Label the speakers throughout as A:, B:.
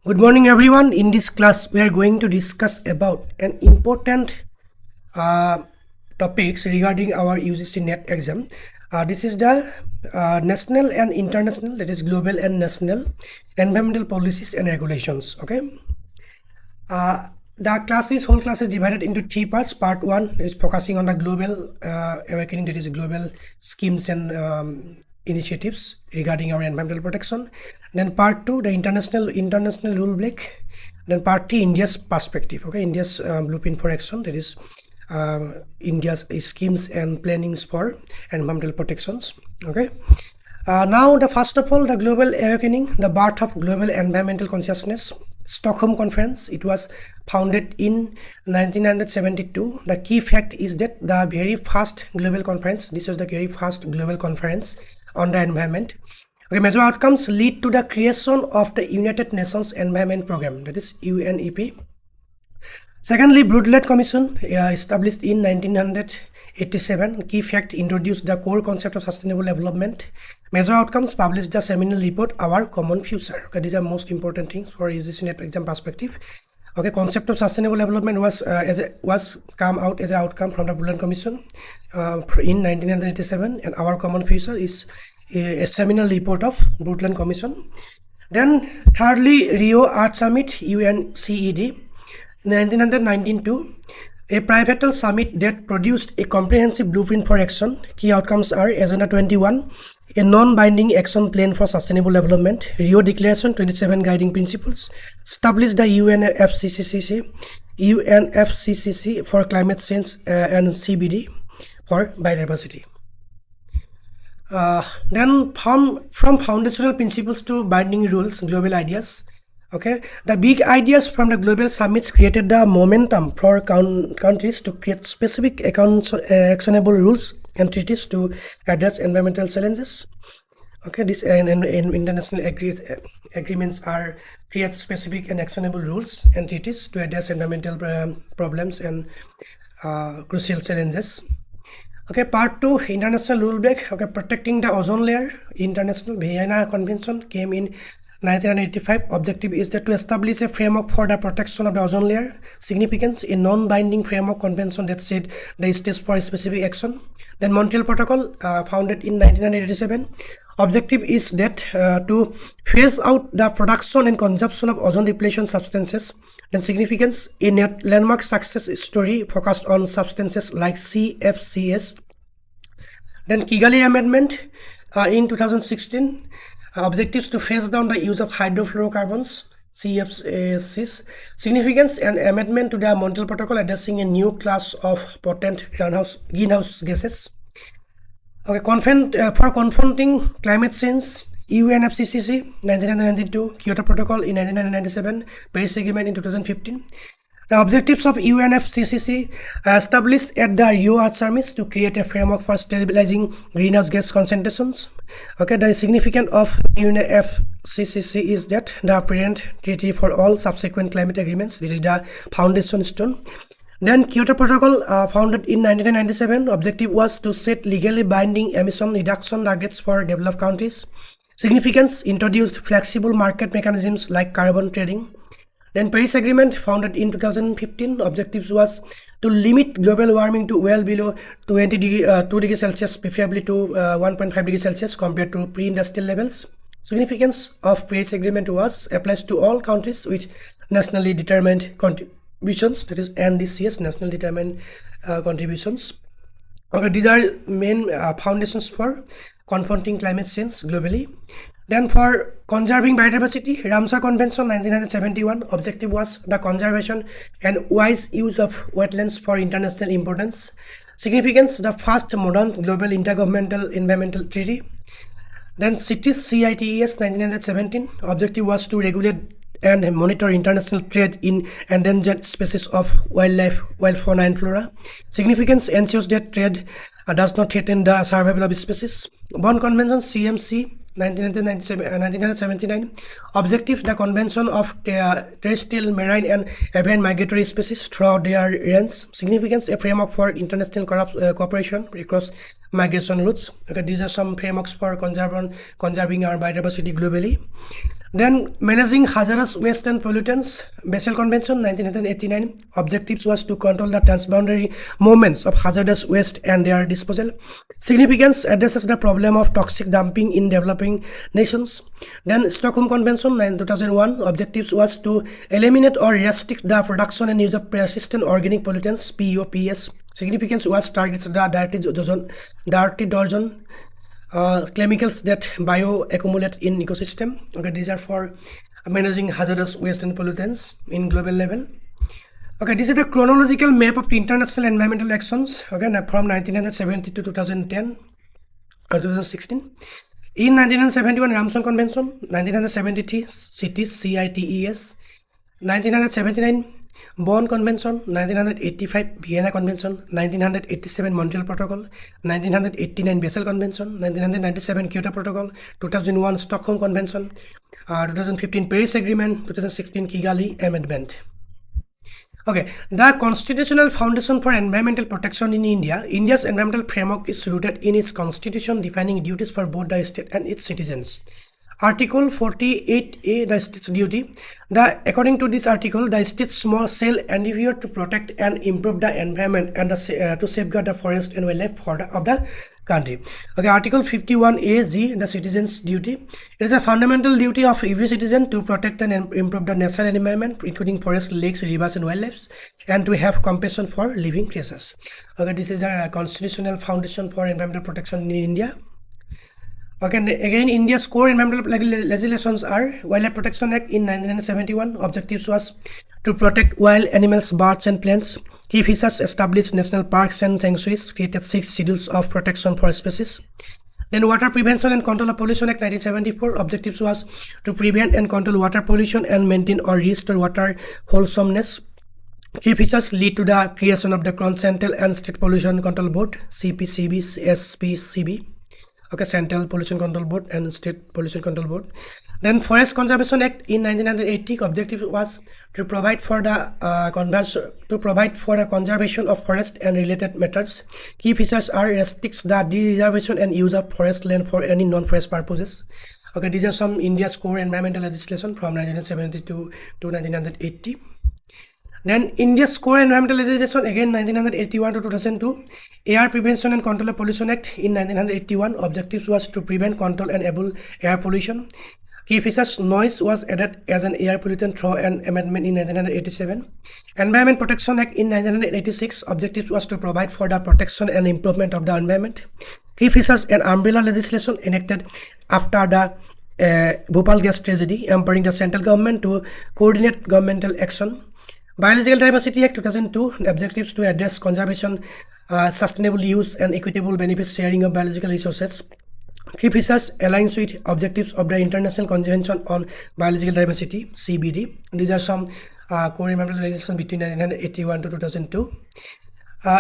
A: Good morning, everyone. In this class, we are going to discuss about an important topics regarding our UGC NET exam. This is the national and international, that is global and national environmental policies and regulations. Okay. The whole class is divided into three parts. Part 1 is focusing on the global awakening, that is global schemes and initiatives regarding our environmental protection. Then part 2, the international rule book. Then part 3, India's perspective. Okay, India's blueprint for action, that is India's schemes and plannings for environmental protections. Okay. Now, first of all, the global awakening, the birth of global environmental consciousness. Stockholm Conference, it was founded in 1972. The key fact is that the very first global conference, this was the very first global conference on the environment. Okay, major outcomes lead to the creation of the United Nations Environment Program, that is UNEP. Secondly, Brundtland Commission, established in 1987. Key fact, introduced the core concept of sustainable development. Major outcomes, published the seminal report, Our Common Future. Okay, these are most important things for UGC NET exam perspective. Okay, concept of sustainable development was come out as an outcome from the Brundtland Commission in 1987, and Our Common Future is a seminal report of Brundtland Commission. Then thirdly, Rio Earth Summit, UNCED, 1992, a pivotal summit that produced a comprehensive blueprint for action. Key outcomes are Agenda 21, a non-binding action plan for sustainable development. Rio Declaration, 27 guiding principles. Established the UNFCCC for climate change and CBD for biodiversity. Then from foundational principles to binding rules, global ideas. Okay, the big ideas from the global summits created the momentum for countries to create specific actionable rules and treaties to address environmental challenges. Okay, this and international agreements create specific and actionable rules and treaties to address environmental problems and crucial challenges. Okay, part 2, international rule book. Okay, protecting the ozone layer. International Vienna Convention came in 1985. Objective is that to establish a framework for the protection of the ozone layer. Significance, a non-binding framework convention that set the stage for specific action. Then Montreal Protocol, founded in 1987. Objective is that to phase out the production and consumption of ozone depletion substances. Then significance, a landmark success story focused on substances like CFCs. Then Kigali Amendment in 2016. Objectives to phase down the use of hydrofluorocarbons, CFCs. Significance, an amendment to the Montreal Protocol addressing a new class of potent greenhouse gases. Okay, for confronting climate change, UNFCCC 1992, Kyoto Protocol in 1997, Paris Agreement in 2015. The objectives of UNFCCC established at the Rio Earth Summit to create a framework for stabilizing greenhouse gas concentrations. Okay, the significance of UNFCCC is that the parent treaty for all subsequent climate agreements. This is the foundation stone. Then Kyoto Protocol, founded in 1997. Objective was to set legally binding emission reduction targets for developed countries. Significance, introduced flexible market mechanisms like carbon trading. Then Paris Agreement, founded in 2015. Objectives was to limit global warming to well below 2 degrees Celsius, preferably to 1.5 degrees Celsius compared to pre-industrial levels. Significance of Paris Agreement applies to all countries with nationally determined contributions, that is NDCs, national determined contributions. Okay, these are main foundations for confronting climate change globally. Then for conserving biodiversity, Ramsar Convention 1971. Objective was the conservation and wise use of wetlands for international importance. Significance, the first modern global intergovernmental environmental treaty. Then CITES 1917. Objective was to regulate and monitor international trade in endangered species of wildlife, wild fauna and flora. Significance, ensures that trade does not threaten the survival of species. Bonn Convention CMC 1979. Objective, the convention of terrestrial, marine and avian migratory species throughout their range. Significance, a framework for international cooperation across migration routes. Okay, these are some frameworks for conserving our biodiversity globally. Then managing hazardous waste and pollutants, Basel Convention 1989. Objectives was to control the transboundary movements of hazardous waste and their disposal. Significance addresses the problem of toxic dumping in developing nations. Then Stockholm Convention 2001. Objectives was to eliminate or restrict the production and use of persistent organic pollutants (POPs). Significance was targets the dirty dozen chemicals that bioaccumulate in ecosystem. Okay, these are for managing hazardous waste and pollutants in global level. Okay, this is the chronological map of international environmental actions. Okay, from 1970 to 2010 or 2016. In 1971, Ramsar Convention. 1973, CITES. 1979, Bonn Convention. 1985, Vienna Convention. 1987, Montreal Protocol. 1989, Basel Convention. 1997, Kyoto Protocol. 2001, Stockholm Convention. 2015, Paris Agreement. 2016, Kigali Amendment. Okay, the constitutional foundation for environmental protection in India. India's environmental framework is rooted in its constitution, defining duties for both the state and its citizens. Article 48A, the state's duty. According to this article, the states shall endeavor to protect and improve the environment and to safeguard the forest and wildlife of the country. Okay, Article 51A(g), the citizen's duty. It is a fundamental duty of every citizen to protect and improve the natural environment, including forests, lakes, rivers, and wildlife, and to have compassion for living creatures. Okay, this is a constitutional foundation for environmental protection in India. Okay, again, India's core environmental legislations are Wildlife Protection Act in 1971. Objectives was to protect wild animals, birds, and plants. Key features: established national parks and sanctuaries, created 6 schedules of protection for species. Then Water Prevention and Control of Pollution Act 1974. Objectives was to prevent and control water pollution and maintain or restore water wholesomeness. Key features lead to the creation of the Central and State Pollution Control Board, CPCB, SPCB. Okay, Central Pollution Control Board and State Pollution Control Board. Then Forest Conservation Act in 1980. Objective was to provide for the conservation of forest and related matters. Key features are restricts the de-reservation and use of forest land for any non-forest purposes. Okay, these are some India's core environmental legislation from 1972 to 1980. Then India's core environmental legislation, again 1981 to 2002. Air Prevention and Control of Pollution Act in 1981. Objectives was to prevent, control, and able air pollution. Key features: noise was added as an air pollutant through an amendment in 1987. Environment Protection Act in 1986. Objectives was to provide for the protection and improvement of the environment. Key features: an umbrella legislation enacted after the Bhopal gas tragedy, empowering the central government to coordinate governmental action. Biological Diversity Act 2002. Objectives to address conservation, sustainable use, and equitable benefit sharing of biological resources. Key features: aligns with objectives of the International Convention on Biological Diversity (CBD). These are some core environmental legislation between 1981 to 2002.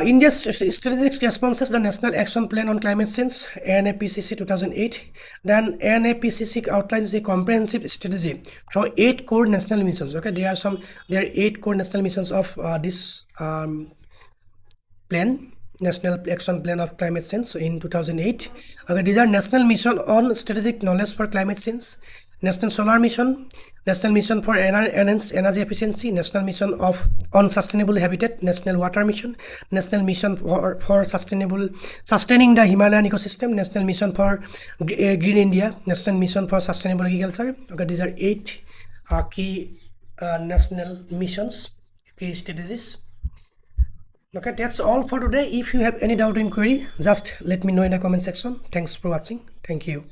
A: India's strategic responses: the National Action Plan on Climate Change (NAPCC) 2008. Then NAPCC outlines a comprehensive strategy for 8 core national missions. Okay, there are 8 core national missions of this plan, National Action Plan of Climate Change in 2008. Okay, these are National Mission on Strategic Knowledge for Climate Change, National Solar Mission, National Mission for Enhanced Energy Efficiency, National Mission on Sustainable Habitat, National Water Mission, National Mission for Sustaining the Himalayan Ecosystem, National Mission for Green India, National Mission for Sustainable Agriculture. Okay, these are 8 key national missions, key strategies. Okay, that's all for today. If you have any doubt or inquiry, just let me know in the comment section. Thanks for watching. Thank you.